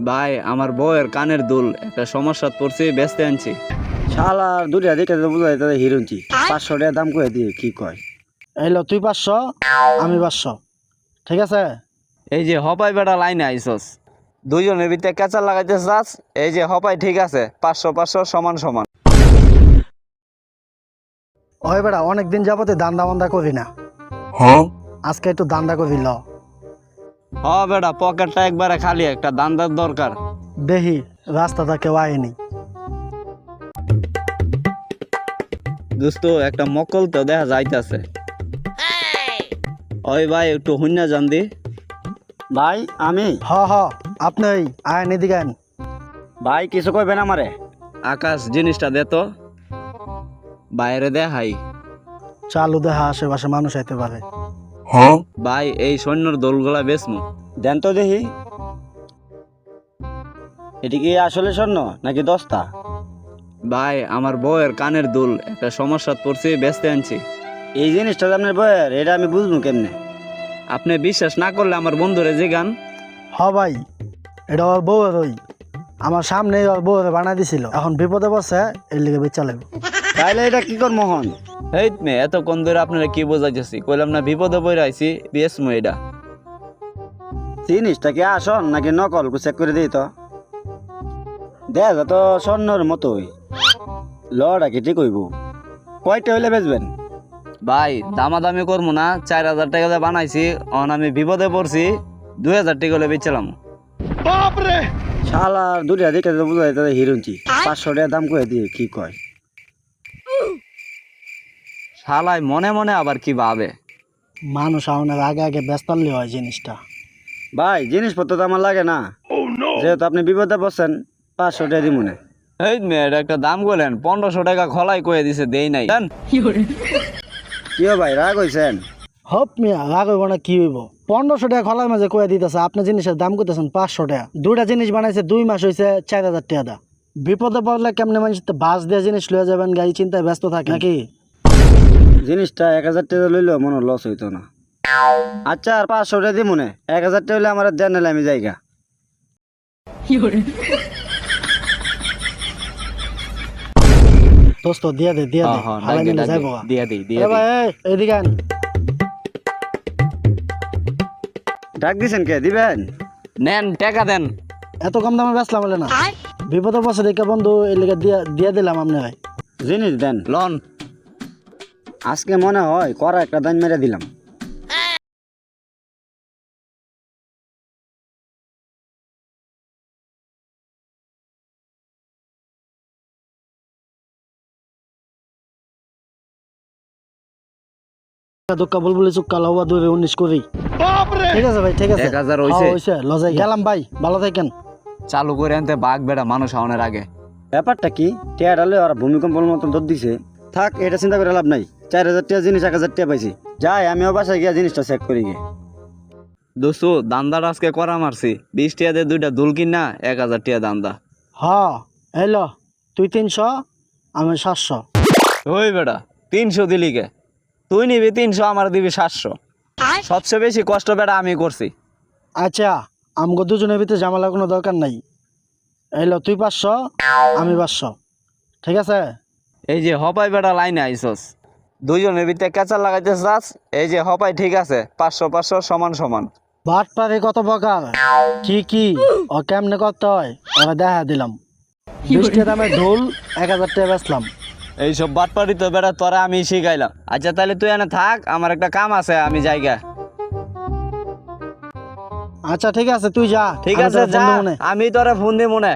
ভাই আমার বউয়ের কানের দুল একটা সমস্যা পড়ছে, বেচতে আনছি। শালার দুটা দেখে তো বুঝা যায় হিরোঞ্চি 500 টাকা দাম করে দিয়ে কি কয়। এলো তুই 500 আমি 500, ঠিক আছে? এই যে হপাই বেটা লাইনে আইসস, দুইজনের ভিতরে কেঁচা লাগাইতে চাস। এই যে হপাই ঠিক আছে, 500 500 সমান সমান। ওই বেটা অনেকদিন যাবতে দান্দা বান্দা করি না, আজকে একটু দান্দা করি ল। হ বেটা, পকেটটা একবারে খালি, একটা দান্দার দরকার। দেখি রাস্তাটা কেউ আয়নি। দোস্ত একটা মকল তো দেখা যাইতাছে। ওই ভাই একটু হুন্না জান দি। ভাই আমি হ আপনি আয়নি দিগান। ভাই কিছু কইবেন আমারে? আকাশ জিনিসটা দে তো, বাইরে দেখাই। চালু দেখা আশেপাশে মানুষ আইতে পারে। ভাই এই সৈন্যর দোলগুলা বেচমু। দেন তো দেখি। এটি কি আসলে স্বর্ণ নাকি দস্তা? ভাই আমার বউয়ের কানের দুল একটা সমস্যা পড়ছে, বেচতে আনছি। এই জিনিসটা যে আপনার বয়ের, এটা আমি বুঝবো কেমনে? আপনি বিশ্বাস না করলে আমার বন্ধুরে জিগান। হ ভাই, এটা ওর বউয়ের, ওই আমার সামনে ওর বউয়ের বানাই দিছিল, এখন বিপদে পড়ছে, এর লিগে বেচা লাগবে। তাইলে এটা কি কর মোহন? এই মে এতক্ষণ ধরে আপনারা কি বোঝাইতেছি, কইলাম না বিপদে পড়ে আইছি, বেচমু এটা। জিনিসটা কি আসন নাকি নকল চেক করে দিই তো। দেখা তো স্বর্ণর মতোই, লড়া কি ঠিক হইব? কয়টা হইলে বেচবেন? ভাই দামাদামি করবো না, 4000 টাকা দিয়ে বানাইছি, অন আমি বিপদে পড়ছি, 2000 টাকা হলে বেচলাম। শালার দুটা দেখে তো বুঝা যায় হিরোঞ্চি 500 টাকা দাম করে দিয়ে কি কয়। শালাই মনে মনে আবার কি ভাবে। মানুষ আউনের আগে আগে ব্যস্ত পারলে হয় জিনিসটা। ভাই জিনিসপত্র তো আমার লাগে না, যেহেতু আপনি বিপদে পড়ছেন 500 টাকা দিব না। এই মেয়ের একটা দাম বলেন, 1500 টাকা খলাই কয়ে দিছে, দেই নাই। দেন। কিও ভাই রাগ হইছেন? হপ মিয়া রাগ হইব না, কি হইব? 1500 টাকা খোলার মাঝে কয়ে দিতেছে, আপনি জিনিসের দাম করতেছেন 500 টাকা। দুইটা জিনিস বানাইছে 2 মাস হয়েছে, 4000 টাকা দা। বিপদে পড়লে কেমনে মানুষ বাস দিয়ে জিনিস লয়ে যাবেন, গাড়ি চিন্তায় ব্যস্ত থাকে নাকি? জিনিসটা 1000 টাকা লইলেও মনে লস হইতো না। আচ্ছা আর 500 টাকা দিব না, 1000 টাকা হইলে আমার দেন নাহলে আমি যাইগা। দোস্ত দিয়ে দে দিয়ে দে, হালাই নিলে যাইবো। দিয়া দিই দিয়া এ দিই। ভাই এইদিকে আন। ডাক দিছেন কে? দিবেন? নেন টাকা দেন। এত কম দামে বেচলাম বলে না, বিপদে পড়ছে দেখে বন্ধু, এর লিগে দিয়ে দিলাম আপনি ভাই। জিনিস দেন। লন। আজকে মনে হয় করা একটা দান মেরে দিলাম। দুঃখা বুলবুলি চুক্কা লওয়া 219 করি। ঠিক আছে ভাই, ঠিক আছে। 1000 হইছে? হইছে, লজাই গেলাম ভাই, ভালো থাকেন। চালু করে আনতে বাঘ বেড়া মানুষ আউনের আগে। ব্যাপারটা কি? টিয়া ডালে ওরা ভূমিকম্পের মতন দৌড় দিছে। থাক, এটা চিন্তা করে লাভ নাই। 4000 টাকা জিনিস 1000 টাকা পাইছি। যাই আমিও বাসায় গিয়া জিনিসটা চেক করি গে। দোস্তু দান্দার আজকে করা মারছি, 20 টাকা দিয়ে দুইটা দুল কিনা 1000 টাকা দান্দা। হ এলো, তুই 300 আমি 700। ওই বেটা 300 দিলি কে? তুই নিবি 300, আমার দিবি 700। সবচেয়ে বেশি কষ্ট বেটা আমি করছি। আচ্ছা আমগো দুজনের ভিতরে ঝামেলা কোনো দরকার নাই। এলো তুই 500 আমি 500, ঠিক আছে? এই যে হপাই বেটা লাইনে আইসস, দুইজনের ভিতরে কেঁচা লাগাইতে চাস। এই যে হপাই ঠিক আছে, 500 500 সমান সমান। বাট পারে কত প্রকার, কি ও কেমনে করতে হয় ওরা দেখা দিলাম। 20 টাকা দামের ঢোল 1000 টাকা বেচলাম। এইসব বাটপাড়ি তো বেটা তোরা আমি শিখাইলাম। আচ্ছা তাহলে তুই এনে থাক, আমার একটা কাম আছে, আমি যাইগা। আচ্ছা ঠিক আছে তুই যা। ঠিক আমি আছে তোর যা, বন্ধু মনে। আমি তোরা ফোন দিব মনে।